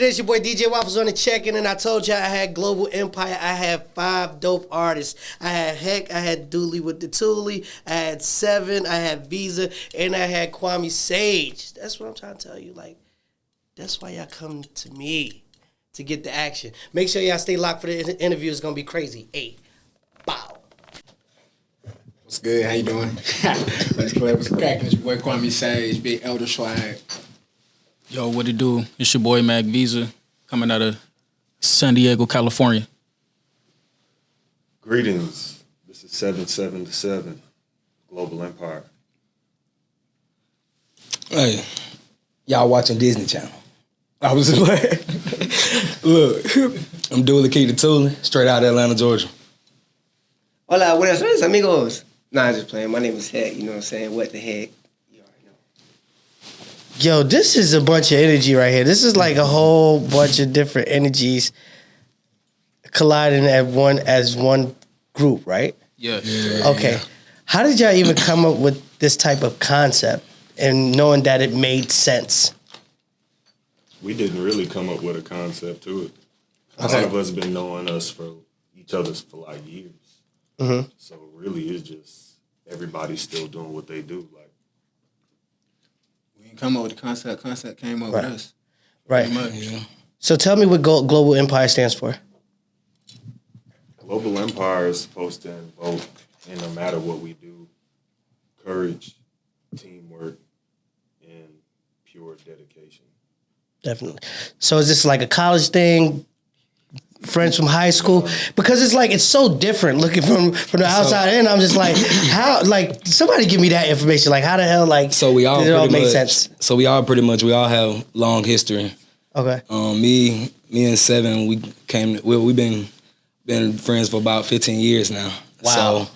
is? Your boy DJ Waffles on the check-in, and I told you I had Global Empire. I had 5 dope artists. I had Heck, I had Dooley with the Thule, I had Seven, I had Visa, and I had Kwame Sage. That's what I'm trying to tell you. Like, that's why y'all come to me to get the action. Make sure y'all stay locked for the interview. It's gonna be crazy. Hey, bow. What's good? How you doing? What's cracking? It's your boy Kwame Sage, Big Elder Swag. Yo, what it do? It's your boy Mac Visa, coming out of San Diego, California. Greetings. This is 777, Global Empire. Hey, y'all watching Disney Channel. I was just like, look, I'm Dooley Key to Thule, straight out of Atlanta, Georgia. Hola, buenas noches, amigos. Nah, I'm just playing. My name is Heck. You know what I'm saying? What the heck? You already know. Yo, this is a bunch of energy right here. This is like a whole bunch of different energies colliding as one group, right? Yeah. Okay. Yeah. How did y'all even come up with this type of concept and knowing that it made sense? We didn't really come up with a concept to it. Okay. All of us been knowing us for each other's for like years. Mm-hmm. So really, it's just everybody's still doing what they do. Like, We didn't come up with the concept. Concept came up with us. Right. Yeah. So tell me what Global Empire stands for. Global Empire is supposed to invoke, in no matter what we do, courage, teamwork, and pure dedication. Definitely. So is this like a college thing? Friends from high school? Because it's so different looking from the outside in. I'm just like, how, like, somebody give me that information. Like, how the hell, like, So we all did it all pretty make much, sense? So we all have long history. Okay. Me and Seven, we've been friends for about 15 years now. Wow.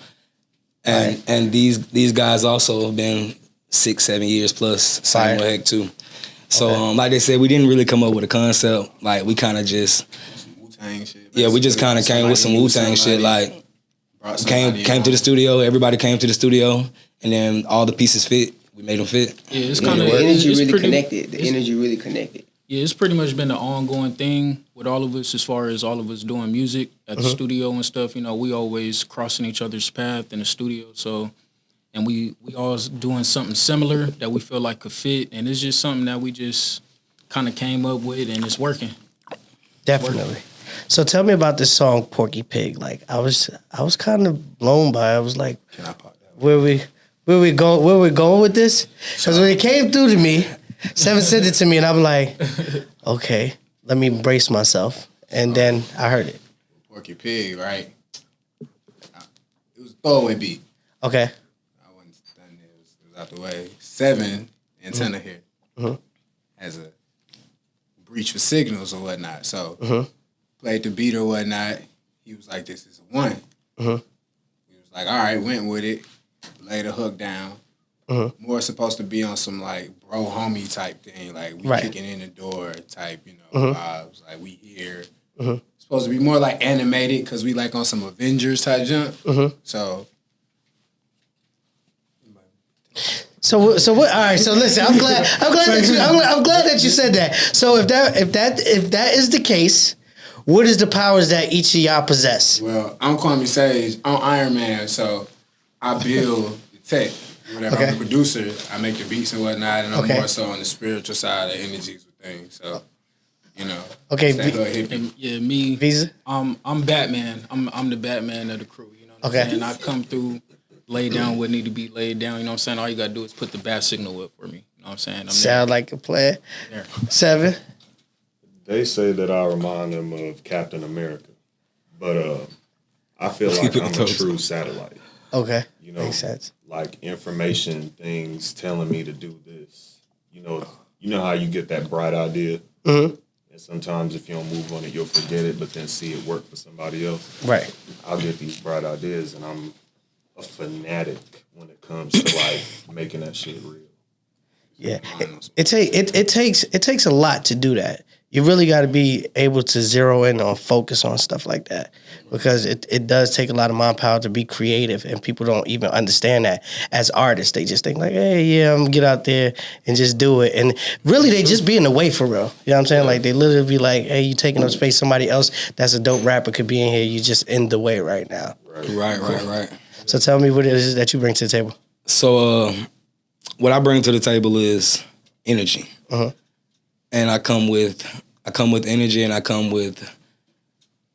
So, and these guys also have been 6-7 years plus. Same with Heck too. So like they said, we didn't really come up with a concept. Like we kind of just Wu-Tang shit. Yeah, we just kind of came with some Wu-Tang shit. Like came to the studio. Everybody came to the studio, and then all the pieces fit. We made them fit. Yeah, it's kind of the energy really connected. The energy really connected. Yeah, it's pretty much been an ongoing thing with all of us as far as all of us doing music at the studio and stuff. You know, we always crossing each other's path in the studio. So, and we always doing something similar that we feel like could fit, and it's just something that we just kind of came up with, and it's working. Definitely. So tell me about this song Porky Pig. Like I was kind of blown by it. I was like, Can I pop that? where we going with this? Because when it came through to me, Seven sent it to me, and I'm like, okay, let me brace myself. And then I heard it. Porky Pig, right? It was a throwaway beat. Okay. I wasn't done. It was out the way. Seven, antenna here, has a breach for signals or whatnot. So played the beat or whatnot. He was like, this is a 1. He was like, all right, went with it. Laid the hook down. More supposed to be on some like bro homie type thing, like we kicking in the door type, you know, vibes. Like we here. Supposed to be more like animated because we like on some Avengers type jump. So what? All right. So listen, I'm glad that you said that. So if that is the case, what is the powers that each of y'all possess? Well, I'm Kwame Sage. I'm Iron Man, so I build the tech. Whatever. I'm the producer. I make the beats and whatnot, and I'm more so on the spiritual side of energies with things. So, you know. Okay. And me. Visa. I'm Batman. I'm the Batman of the crew. You know what I'm saying? I come through, lay down what need to be laid down. You know what I'm saying? All you gotta do is put the bat signal up for me. You know what I'm saying? Sound like a plan. Seven. They say that I remind them of Captain America, but I feel like I'm a true satellite. Okay. You know, makes sense. Like information, things telling me to do this. You know how you get that bright idea, and sometimes if you don't move on it, you'll forget it, but then see it work for somebody else. Right. I'll get these bright ideas, and I'm a fanatic when it comes to like making that shit real. Yeah. It takes a lot to do that. you really got to be able to zero in on focus on stuff like that, because it does take a lot of manpower to be creative, and people don't even understand that as artists. They just think like, hey, yeah, I'm gonna get out there and just do it. And really, they just be in the way for real. You know what I'm saying? Like, they literally be like, hey, you taking up space. Somebody else that's a dope rapper could be in here. You just in the way right now. Right. So tell me what it is that you bring to the table. So what I bring to the table is energy. And I come with energy, and I come with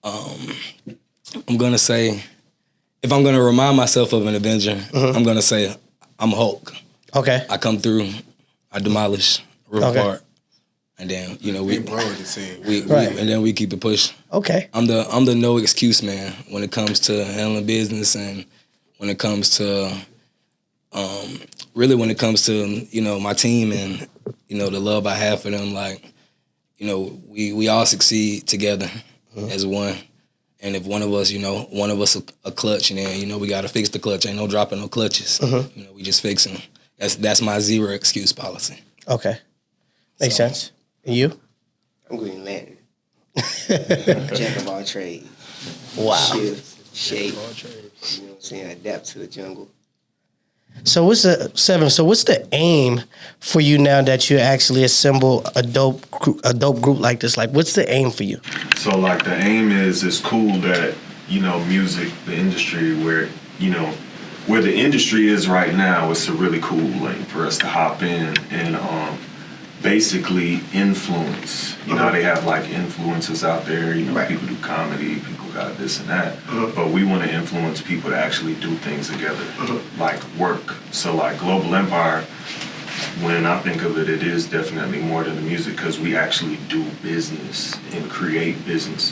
I'm gonna say, if I'm gonna remind myself of an Avenger, I'm gonna say I'm Hulk. Okay. I come through, I demolish, rip apart, and then we bro with the team. And then we keep it pushing. Okay. I'm the no excuse man when it comes to handling business, and when it comes to really when it comes to my team and the love I have for them. Like, we all succeed together as one. And if one of us a clutch, and then we gotta fix the clutch. Ain't no dropping no clutches. We just fixing them. That's my zero excuse policy. Okay. Makes sense. And you? I'm Green Lantern. Jack of all trades. Wow. Shift, shape. You know what I'm saying? Adapt to the jungle. So what's the aim for you now that you actually assemble a dope group like this? Like, what's the aim for you? So like the aim is, it's cool that, music, the industry, where the industry is right now, it's a really cool lane for us to hop in and basically influence. They have like influencers out there, people do comedy, people got this and that, but we want to influence people to actually do things together, like work. So like Global Empire, when I think of it, it is definitely more than the music, because we actually do business and create business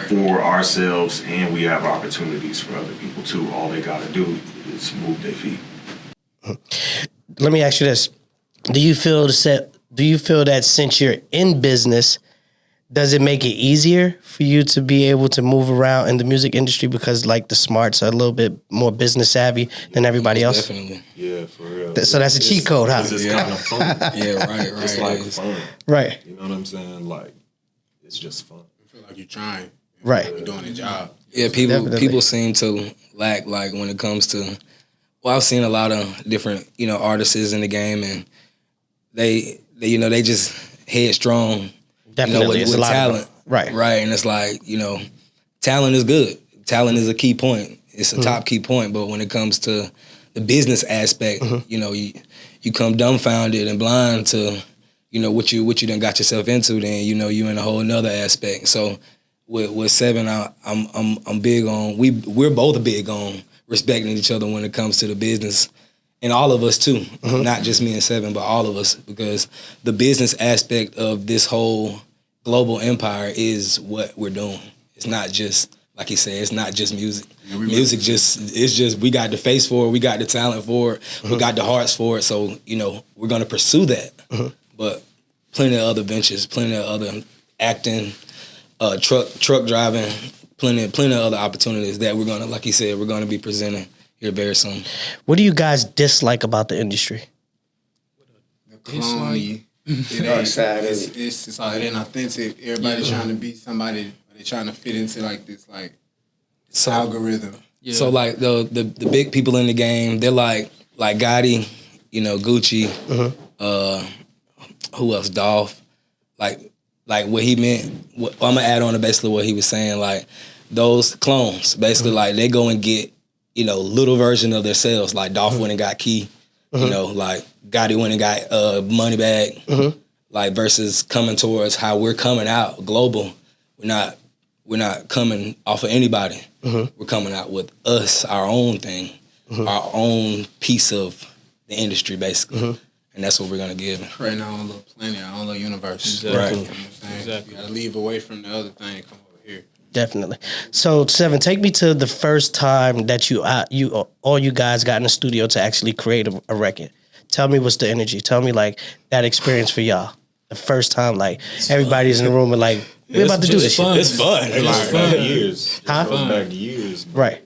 for ourselves, and we have opportunities for other people too. All they gotta do is move their feet. Let me ask you this. Do you feel that since you're in business, does it make it easier for you to be able to move around in the music industry, because like the smarts are a little bit more business savvy than everybody else? Definitely. Yeah, for real. So that's a cheat code, huh? It's kind of fun. Right. It's like fun. Right. You know what I'm saying? Like, it's just fun. I feel like you're trying. Right. You're doing a job. Yeah, Definitely. people seem to lack, like, when it comes to. Well, I've seen a lot of different artists in the game, and they just headstrong. Definitely, it's with a lot talent, of right, and it's like talent is good. Talent is a key point. It's a top key point. But when it comes to the business aspect, you come dumbfounded and blind to what you done got yourself into. Then you in a whole another aspect. So with Seven, I'm big on we're both big on respecting each other when it comes to the business. And all of us too, not just me and Seven, but all of us, because the business aspect of this whole global empire is what we're doing. It's not just, like he said, it's not just music. Music it's just, we got the face for it, we got the talent for it, we got the hearts for it, so, we're gonna pursue that. But plenty of other ventures, plenty of other acting, truck driving, plenty of other opportunities that we're gonna, like he said, we're gonna be presenting here very soon. What do you guys dislike about the industry? The clone. Dark side of it. It's all inauthentic. Everybody's trying to be somebody. They're trying to fit into like this algorithm. Yeah. So like the big people in the game, they're like Gotti, Gucci, who else? Dolph. Like what he meant. I'm gonna add on to basically what he was saying. Like those clones, basically, like they go and get little version of themselves. Like Dolph went and got Key. Like Gotti went and got Moneybag. Like versus coming towards how we're coming out global. We're not coming off of anybody. We're coming out with us, our own thing, our own piece of the industry, basically. And that's what we're gonna give. Creating our own little planet, our own little universe. Exactly. Right. You know what I'm saying? Exactly. You gotta leave away from the other thing and come over here. Definitely. So Seven, take me to the first time that all you guys got in the studio to actually create a record. Tell me what's the energy. Tell me like that experience for y'all. The first time, like everybody's in the room and like we're about to do this fun. shit. It's fun. It goes back years. Huh? It goes back years. But Right.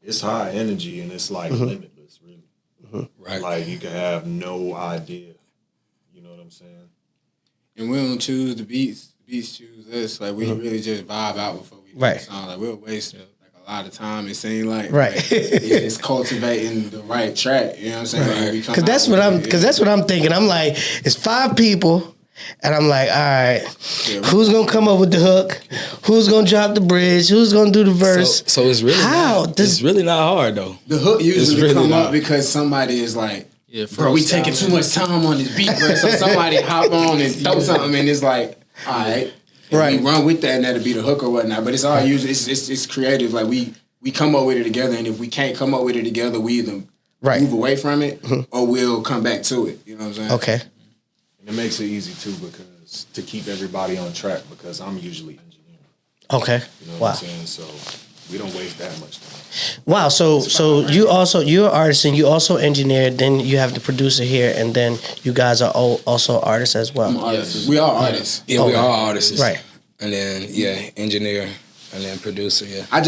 It's high energy, and it's like limitless, really. Right. Like you can have no idea. You know what I'm saying? And we don't choose the beats. The beats choose us. Like, we really just vibe out before we do the song. Like, we'll waste like a lot of time. It seems like it's cultivating the right track. You know what I'm saying? Like, Because that's what I'm thinking. I'm like, it's 5 people. And I'm like, all right, who's gonna come up with the hook? Who's gonna drop the bridge? Who's gonna do the verse? So it's really it's really not hard though. The hook usually really come up because somebody is like, bro, we taking too much time on this beat, bro. So somebody hop on and throw something, and it's like, all right, we run with that, and that'll be the hook or whatnot. But it's all usually it's creative. Like we come up with it together, and if we can't come up with it together, we either move away from it or we'll come back to it. You know what I'm saying? Okay. It makes it easy too because to keep everybody on track because I'm usually engineering. Okay. You know what I'm saying? So we don't waste that much time. Wow. So you're an artist and you also engineer. Then you have the producer here, and then you guys are also artists as well. Artists. We are artists. Yeah, we are artists. Right. And then engineer. And then producer, I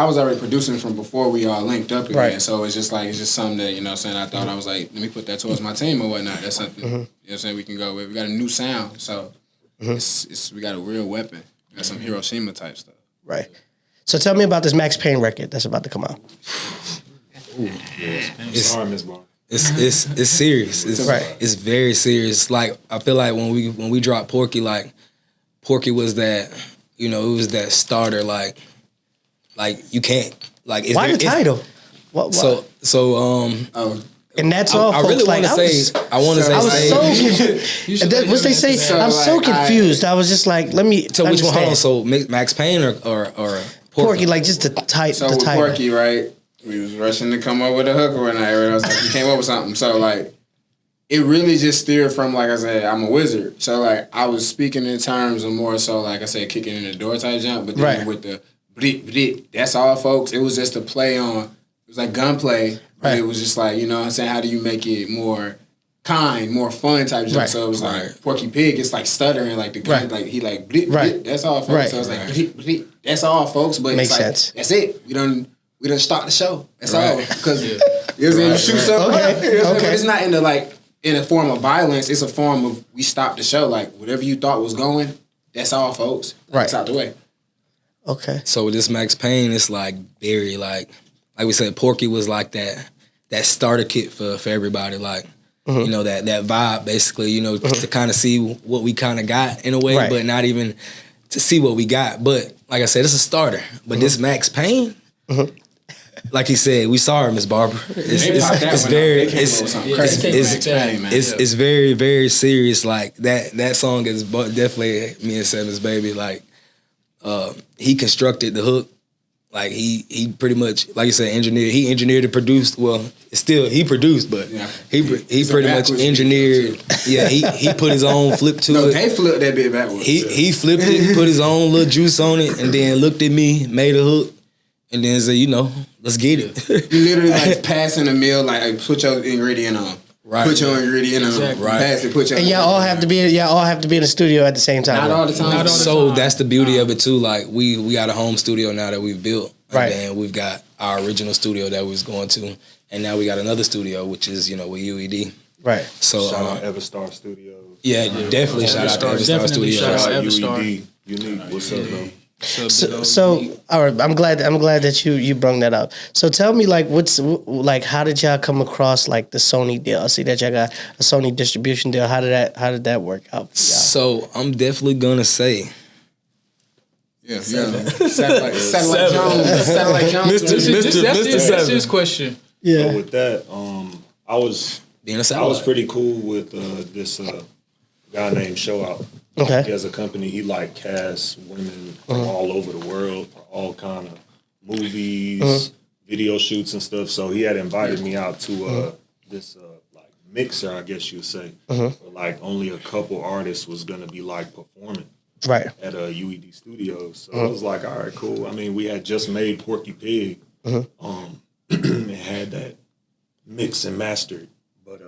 was already producing from before we all linked up again. Right. So it's just something that, you know what I'm saying, I thought I was like, let me put that towards my team or whatnot. That's something, you know what I'm saying, we can go with. We got a new sound, so we got a real weapon. We got some Hiroshima type stuff. Right. So tell me about this Max Payne record that's about to come out. Sorry, Miss Bar. It's serious. It's very serious. Like I feel like when we dropped Porky, like Porky was that, you know, it was that starter. Like you can't like. Why the title? What? And that's all. I really want to say. I want to say. I was so confused. What they say? I'm so confused. I was just like, let me. So which one? Hold on. So Max Payne or Porky? Like just the title. So with Porky, right? We was rushing to come up with a hook or night. I was like, we came up with something. So like, it really just steered from, like I said, I'm a wizard. So like, I was speaking in terms of more so, like I said, kicking in the door type jump. But then with the bleep, bleep, that's all, folks. It was just a play on. It was like gunplay. Right. It was just like, you know what I'm saying, how do you make it more kind, more fun type jump? So it was like Porky Pig, it's like stuttering, like the gun, like he like bleep, bleep, that's all, folks. So it was like bleep, bleep, that's all, folks. But makes it's like, sense. That's it. We done start the show. That's all. Because you shoot something. Okay. But it's not in a form of violence. It's a form of we stopped the show. Like whatever you thought was going, that's all, folks. It's out the way. Okay. So with this Max Payne, it's like very like we said, Porky was like that starter kit for everybody. Like you know that vibe basically. You know to kind of see what we kind of got in a way, but not even to see what we got. But like I said, it's a starter. But this Max Payne. Like he said, we sorry, Miss Barbara. It's very, very serious. Like that song is definitely me and Seven's baby. Like he constructed the hook. Like he pretty much, like you said, engineered. He engineered and produced. Well, he produced, but he pretty much engineered. Yeah, he put his own flip to it. They flipped that bit backwards. He flipped it, put his own little juice on it, and then looked at me, made a hook. And then say, you know, let's get it. You literally like passing a meal, like put your ingredient on. Right. Put your ingredient on. Right. Pass it, put your. And y'all all have to be in the studio at the same time. Not all the time. So that's the beauty of it too. Like we got a home studio now that we've built. Right. And we've got our original studio that we was going to, and now we got another studio which is with UED. Right. So shout out Everstar Studios. Yeah, definitely shout out to Everstar Studios. Shout out UED. Unique. What's up, though? So all right, I'm glad that you brought that up. So tell me, like, how did y'all come across like the Sony deal? I see that y'all got a Sony distribution deal. How did that work out for y'all? So I'm definitely gonna say, Satellite Jones, That's his question. Yeah. So with that, I was pretty cool with this guy named Show Out. Okay. He has a company. He like casts women from all over the world for all kind of movies, video shoots and stuff. So he had invited me out to this like mixer, I guess you would say. Where, like only a couple artists was gonna be like performing at a UED studio. So I was like, all right, cool. I mean, we had just made Porky Pig, and had that mixed and mastered, but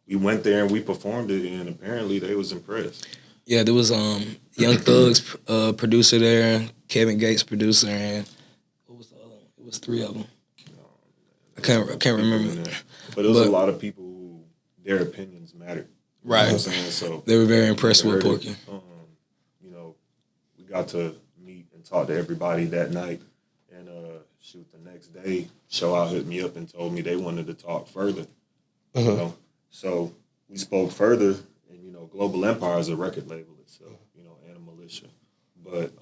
we went there and we performed it, and apparently they was impressed. Yeah, there was Young Thug's producer there, Kevin Gates producer, and what was the other one? It was 3 of them. I can't remember. But there was a lot of people who their opinions mattered. Right. You know what I'm saying? So They were very impressed with heard Porky. it. You know, we got to meet and talk to everybody that night. And shoot, the next day, Show Out hit me up and told me they wanted to talk further. You know, so we spoke further. And you know, Global Empire is a record label itself. You know, and a militia. But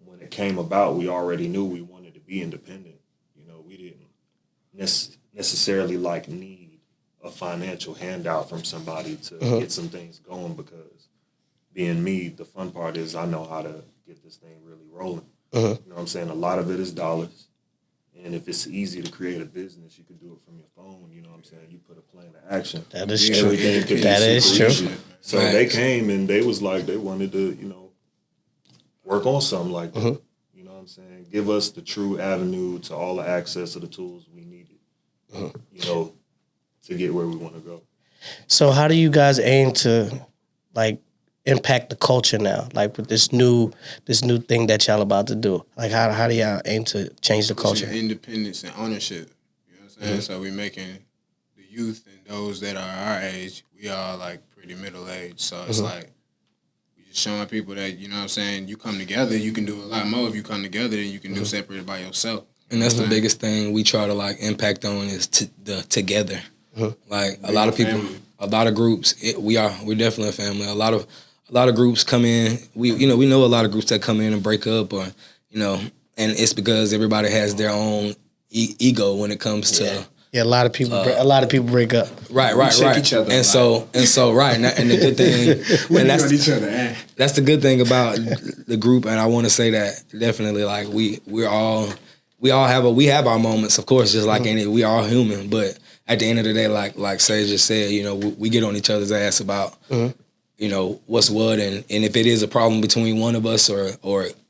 when it came about, we already knew we wanted to be independent. You know, we didn't necessarily like need a financial handout from somebody to get some things going, because being me, the fun part is I know how to get this thing really rolling. You know what I'm saying? A lot of it is dollars. And if it's easy to create a business, you could do it from your phone. You know what I'm saying? You put a plan to action. That is true. Everything could be That is super true. easy. So they came and they was like, they wanted to, you know, work on something like that. You know what I'm saying? Give us the true avenue to all the access to the tools we needed, you know, to get where we want to go. So how do you guys aim to like impact the culture now? Like with this new thing that y'all about to do. Like how do y'all aim to change the culture? Independence and ownership. You know what I'm saying? So we're making the youth and those that are our age, we are like pretty middle aged. So it's like we just showing people that, you know what I'm saying, you come together, you can do a lot more if you come together than you can do separate by yourself. And that's the biggest thing we try to like impact on is the together. Like a lot of people, a lot of groups, we're definitely a family. A lot of groups come in. We know a lot of groups that come in and break up, or you know, and it's because everybody has their own ego when it comes to. Yeah, a lot of people break up. Right. Each other and so right, and the good thing, and that's each other. That's the good thing about the group, and I want to say that definitely, like we have our moments, of course, just like any. We are human, but at the end of the day, like Sage just said, you know, we get on each other's ass about, you know, what's what, and if it is a problem between one of us or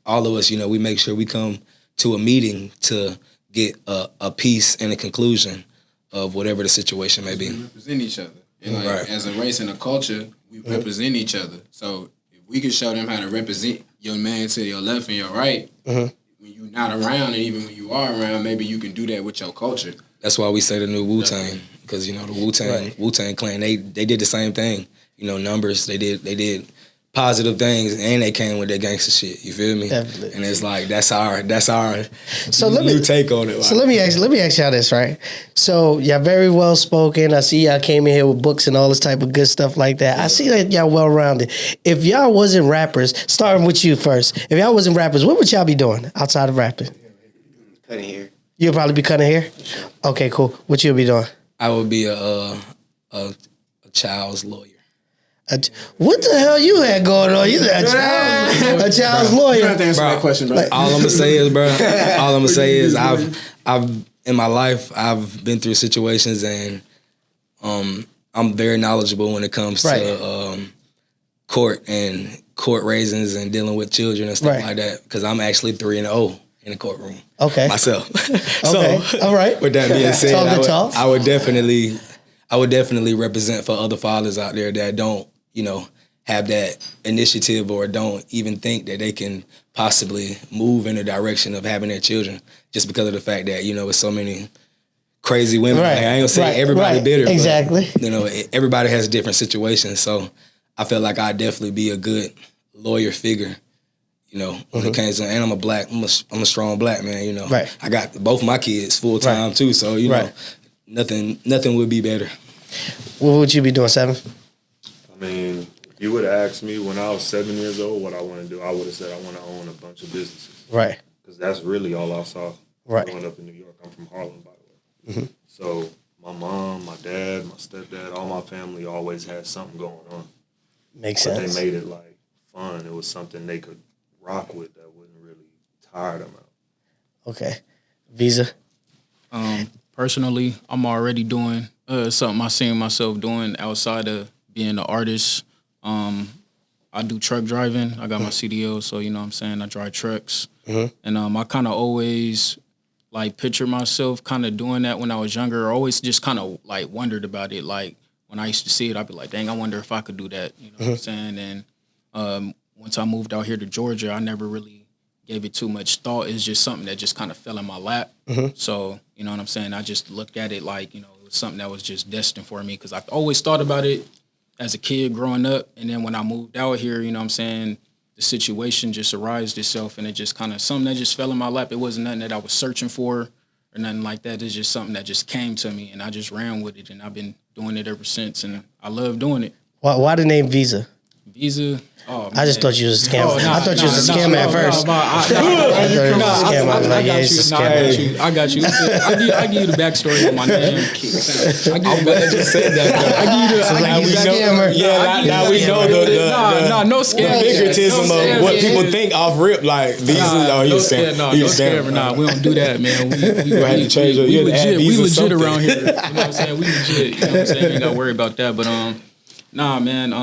all of us, you know, we make sure we come to a meeting to get a peace and a conclusion of whatever the situation may be. We represent each other, and like as a race and a culture, we represent each other. So if we can show them how to represent your man to your left and your right, when you're not around, and even when you are around, maybe you can do that with your culture. That's why we say the new Wu-Tang, because you know the Wu-Tang Clan, they did the same thing. You know, numbers, they did positive things, and they came with their gangster shit. You feel me? Definitely. And it's like that's our So new take on it. So let me ask y'all this, right? So y'all very well spoken. I see y'all came in here with books and all this type of good stuff like that. I see that y'all well rounded. If y'all wasn't rappers, starting with you first, if y'all wasn't rappers, what would y'all be doing outside of rapping? Cutting hair. You'll probably be cutting hair? Okay, cool. What you'll be doing? I would be a child's lawyer. What the hell you had going on? You a child's lawyer. You have to answer that question, bro. All I'm gonna say is, I've in my life I've been through situations, and I'm very knowledgeable when it comes to court raisins and dealing with children and stuff like that, because I'm actually 3-0 in the courtroom. Okay. Myself. Okay. All right. With that being said, I would definitely represent for other fathers out there that don't, you know, have that initiative or don't even think that they can possibly move in the direction of having their children, just because of the fact that, you know, it's so many crazy women. Like, I ain't gonna say everybody bitter. Exactly. But, you know, everybody has different situations. So I feel like I'd definitely be a good lawyer figure. You know, when it comes to, and I'm a strong black man, you know. Right. I got both my kids full time too, so you know, nothing would be better. What would you be doing, 7? I mean, if you would have asked me when I was 7 years old what I want to do, I would have said I want to own a bunch of businesses. Right. Because that's really all I saw growing up in New York. I'm from Harlem, by the way. So my mom, my dad, my stepdad, all my family always had something going on. Makes sense. They made it like fun. It was something they could rock with that wouldn't really tire them out. Okay. Visa? Personally, I'm already doing something I seen myself doing outside of being an artist. I do truck driving. I got my CDL, so you know what I'm saying, I drive trucks. And I kind of always like picture myself kind of doing that when I was younger. I always just kind of like wondered about it. Like when I used to see it, I'd be like, dang, I wonder if I could do that. You know what I'm saying? And once I moved out here to Georgia, I never really gave it too much thought. It's just something that just kind of fell in my lap. So, you know what I'm saying? I just looked at it like, you know, it was something that was just destined for me, because I always thought about it. as a kid growing up, and then when I moved out here, you know what I'm saying, the situation just arised itself, and it just kind of something that just fell in my lap. It wasn't nothing that I was searching for or nothing like that. It's just something that just came to me, and I just ran with it, and I've been doing it ever since, and I love doing it. Why the name Visa? Visa. Oh, I just thought you was a scammer. Oh, I thought you was a scammer at first. I got you. I give you the backstory on my name. I just said that. I give you the scammer. Yeah, now we know the no scam. Figuratism of what people think off rip, like Visa. Oh, he's a scammer. No scammer. Nah, we don't do that, man. We legit around here. You know what I'm saying? We legit. You know what I'm saying? You ain't got to worry about that. But nah, man.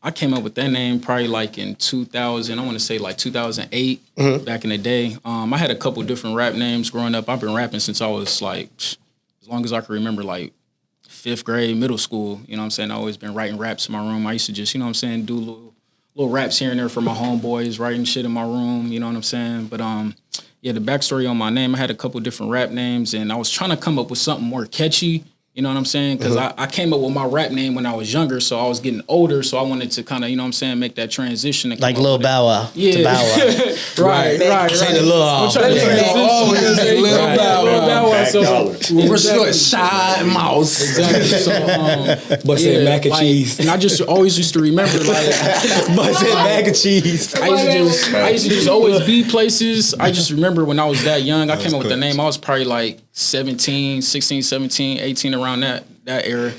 I came up with that name probably like in 2000. I want to say like 2008, back in the day. I had a couple different rap names growing up. I've been rapping since I was like, as long as I can remember, like 5th grade, middle school. You know what I'm saying? I always been writing raps in my room. I used to just, you know what I'm saying, do little raps here and there for my homeboys, writing shit in my room. You know what I'm saying? But yeah, the backstory on my name, I had a couple different rap names, and I was trying to come up with something more catchy. You know what I'm saying? Because I came up with my rap name when I was younger, so I was getting older, so I wanted to kind of, you know what I'm saying, make that transition. Like Lil Bow Wow. Yeah. To Bow Wow. right. Say the Lil off. Lil Bow Wow. So we're short, shy mouse. Exactly. So, but said mac and cheese. And I just always used to remember, like, but said mac and cheese. I used to just always be places. I just remember when I was that young, I came up with the name. I was probably like 16, 17, 18 around that era.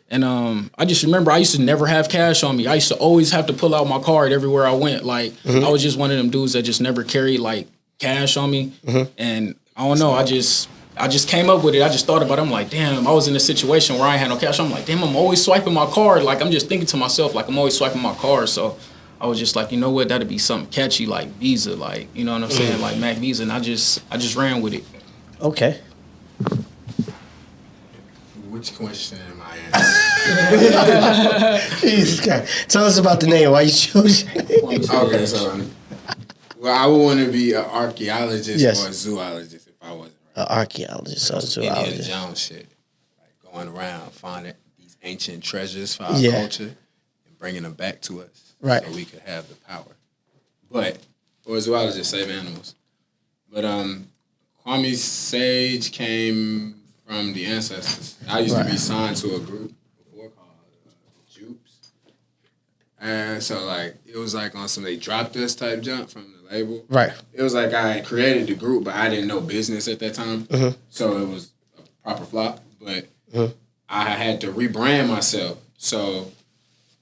And I just remember I used to never have cash on me. I used to always have to pull out my card everywhere I went. Like I was just one of them dudes that just never carried like cash on me. And I don't know, I just came up with it. I just thought about it. I'm like, damn, I was in a situation where I ain't had no cash. I'm like, damn, I'm always swiping my card. Like I'm just thinking to myself, like I'm always swiping my card. So I was just like, you know what, that'd be something catchy like Visa, like, you know what I'm saying? Like Mac Visa. And I just ran with it. Okay. Which question am I answering? Jesus Christ. Tell us about the name. Why you chose your name? Okay, so I would want to be an archaeologist or a zoologist if I wasn't. An archaeologist or a zoologist. Indiana Jones shit. Like going around finding these ancient treasures for our culture and bringing them back to us. Right. So we could have the power. Or a zoologist, save animals. But Kwame Sage came from the ancestors. I used to be signed to a group before called Jupes. And so like it was like on some they dropped us type jump from the label. Right. It was like I had created the group, but I didn't know business at that time. So it was a proper flop. But I had to rebrand myself. So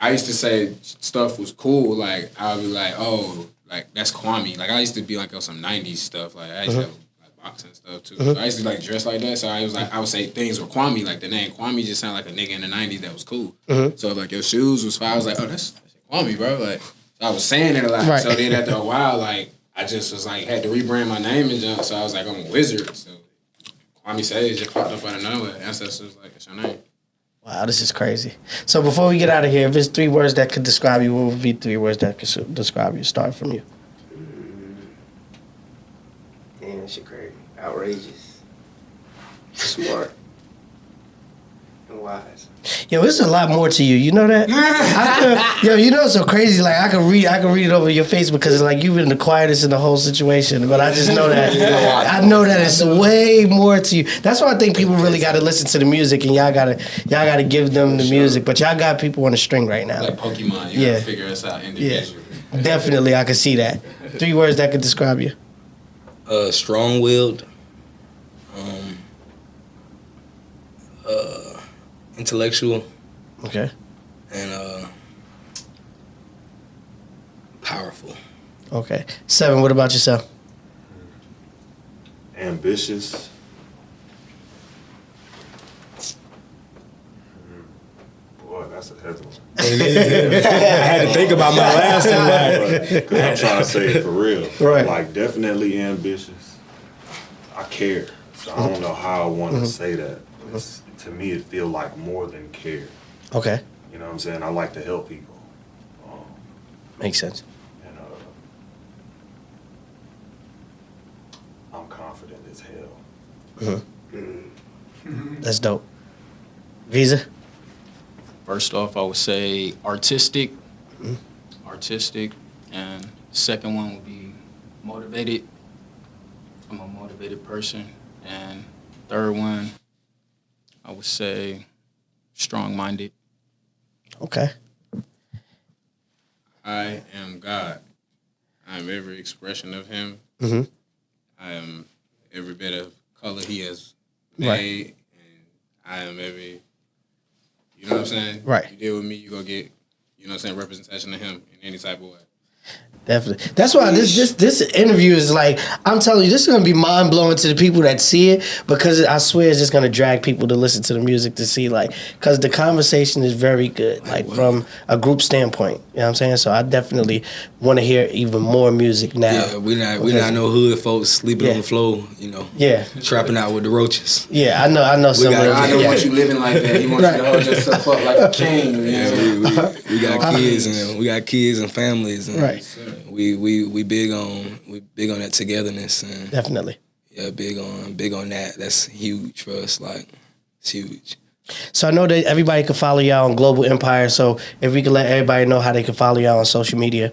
I used to say stuff was cool. Like I would be like, oh, like that's Kwame. Like I used to be like on some 90s stuff. Like I used to have boxing stuff too. So I used to like dress like that. So I would say things were Kwame. Like the name Kwame just sounded like a nigga in the 90s that was cool. So like your shoes was fine. I was like, oh, that's Kwame, bro. Like so I was saying it a lot. So then after a while, like I just was like had to rebrand my name and jump. So I was like, I'm a wizard. So Kwame Sage just popped up out of nowhere. Ancestors like, it's your name. Wow, this is crazy. So before we get out of here, if it's 3 words that could describe you, what would be 3 words that could describe you? Start from you. Man, that shit crazy. Outrageous. Smart. And wise. Yo, there's a lot more to you. You know that? You know it's so crazy. Like I can read it over your face because it's like you've been the quietest in the whole situation. But I just know that I know that it's way more to you. That's why I think people really got to listen to the music, and y'all gotta give them the music. But y'all got people on the string right now. Like Pokemon, you gotta figure us out individually. Yeah, definitely, I can see that. 3 words that could describe you. Strong-willed. Intellectual. Okay. And powerful. Okay. 7, what about yourself? Ambitious. Boy, that's a heavy one. I had to think about my last one. Because I'm trying to say it for real. Right. Like, definitely ambitious. I care. So I don't know how I want to say that. To me, it feels like more than care. Okay. You know what I'm saying? I like to help people. Makes sense. And I'm confident as hell. That's dope. Visa? First off, I would say artistic. Artistic. And second one would be motivated. I'm a motivated person. And third one, I would say strong-minded. Okay. I am God. I am every expression of Him. I am every bit of color He has made, and I am every. You know what I'm saying? Right. You deal with me, you gonna get, you know what I'm saying, representation of Him in any type of way. Definitely. That's why this interview is like, I'm telling you, this is going to be mind blowing to the people that see it, because I swear it's just going to drag people to listen to the music to see, like, because the conversation is very good, like from a group standpoint. You know what I'm saying? So I definitely want to hear even more music now. Yeah, we not no hood folks sleeping on the floor, you know. Yeah. Trapping out with the roaches. Yeah, I know some of those. I don't want you living like that. He wants you to hold yourself up like a king. We got kids and we got kids and families, and we big on that togetherness, and Definitely. yeah, big on that. That's huge for us. Like, it's huge. So I know that everybody can follow y'all on Global Empire. So if we can let everybody know how they can follow y'all on social media,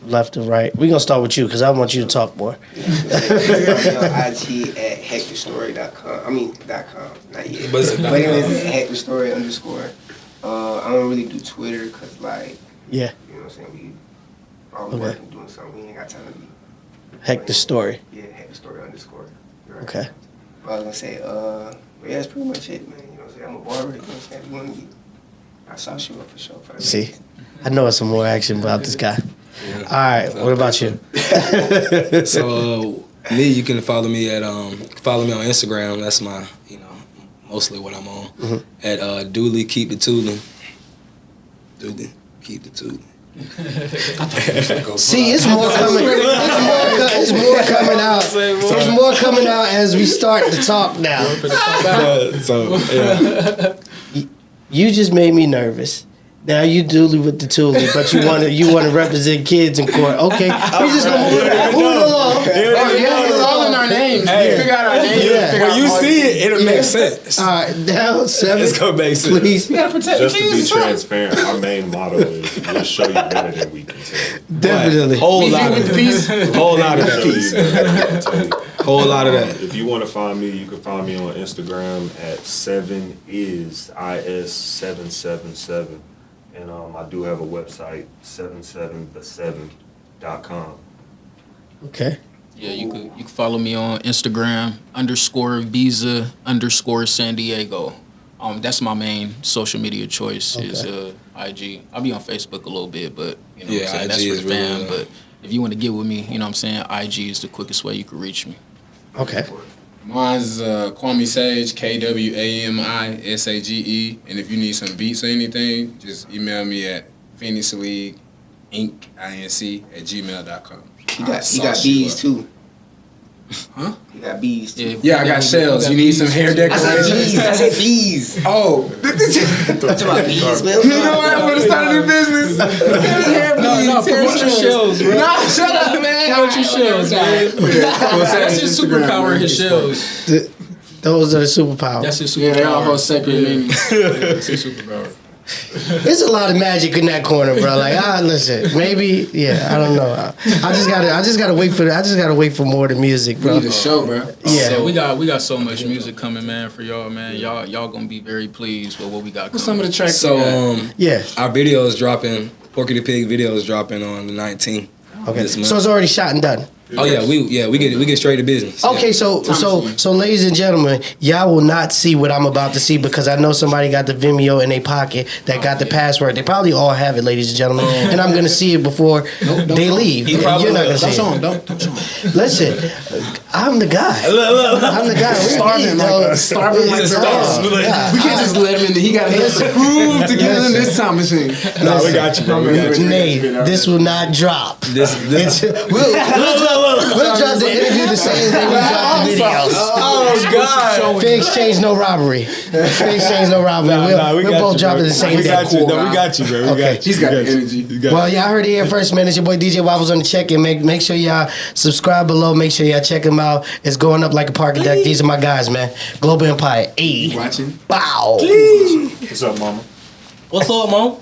left to right. We're going to start with you because I want you to talk more. IG at hectorstory.com. .com. Not yet. But it is hectorstory _. I don't really do Twitter because, like, Yeah. you know what I'm saying? We always working, doing something. We ain't got time to be. Hector Story. Yeah, hectorstory _ Right. Okay. But I was going to say, but yeah, that's pretty much it, man. You know what I'm saying? I'm a barber. You know what I'm saying? If you want to be, I saw you up for sure. See, I know some more action about this guy. Yeah. All right, what about you? So me, you can follow me at on Instagram. That's my, mostly what I'm on. At Dooley Keep the Toolin'. Dooley Keep the Toolin'. See, it's more coming. It's more coming out. There's more coming out as we start to talk now. You just made me nervous. Now you Dooley with the Toolie, but you want to represent kids in court. Okay, we just gonna move it along. It's all in our names. Hey, figure out our names. Yeah. When you see it, it'll make sense. All right, down 7. It's gonna make sense. Please. Just to be transparent, our main motto is we'll show you better than we can tell. Definitely. Whole lot of that. Whole lot of that. Whole lot of that. If you want to find me, you can find me on Instagram at 7is777. And I do have a website, 77the7.com. Okay. Yeah, you can follow me on Instagram _Visa _San Diego. That's my main social media choice is IG. I'll be on Facebook a little bit, but what I'm saying, that's for the fam. Really, but if you want to get with me, you know what I'm saying, IG is the quickest way you can reach me. Okay. Mine's Kwame Sage, KWAMISAGE. And if you need some beats or anything, just email me at PhoenixLeague@gmail.com. You got bees too. Huh? You got bees too. Yeah, I got shells. You need some hair decorations? I said bees. Oh. That's about bees, man. You know what? I would have started a business. No, promote your shells, bro. No, shut up, man. Promote your shells, man. That's his superpower, his shells. Those are the superpowers. That's his superpower. Yeah, they all hold sacred meanings. That's his superpower. There's a lot of magic in that corner, bro. Like, listen, maybe, I don't know. I just gotta wait for more of the music, bro. We need a show, bro. Yeah, So we got so much music coming, man, for y'all, man. Y'all gonna be very pleased with what we got coming. What's some of the tracks? So our video is dropping. Porky the Pig video is dropping on the 19th. Okay, this month. so it's already shot and done. Oh yeah, we get straight to business. Okay, so ladies and gentlemen, y'all will not see what I'm about to see because I know somebody got the Vimeo in their pocket that got the password. They probably all have it, ladies and gentlemen, and I'm gonna see it before they leave. You're not gonna see it. Don't. Listen, I'm the guy. I'm the guy. Starving like the dog. We can't just let him in. He got to prove to get in this time machine. No, we got you, bro. We got you. Naye, this will not drop. We'll drop the interview the same day we drop the videos. Oh God! Fair exchange, no robbery. Fair exchange, no robbery. We'll both drop it the same day. We got you, bro. We got you. He's got the energy. Well, y'all heard it here first, man. It's your boy DJ Waffles on the check and make sure y'all subscribe below. Make sure y'all check him out. It's going up like a parking deck. These are my guys, man. Global Empire. Watching. Bow. What's up, mama? What's up, Mo?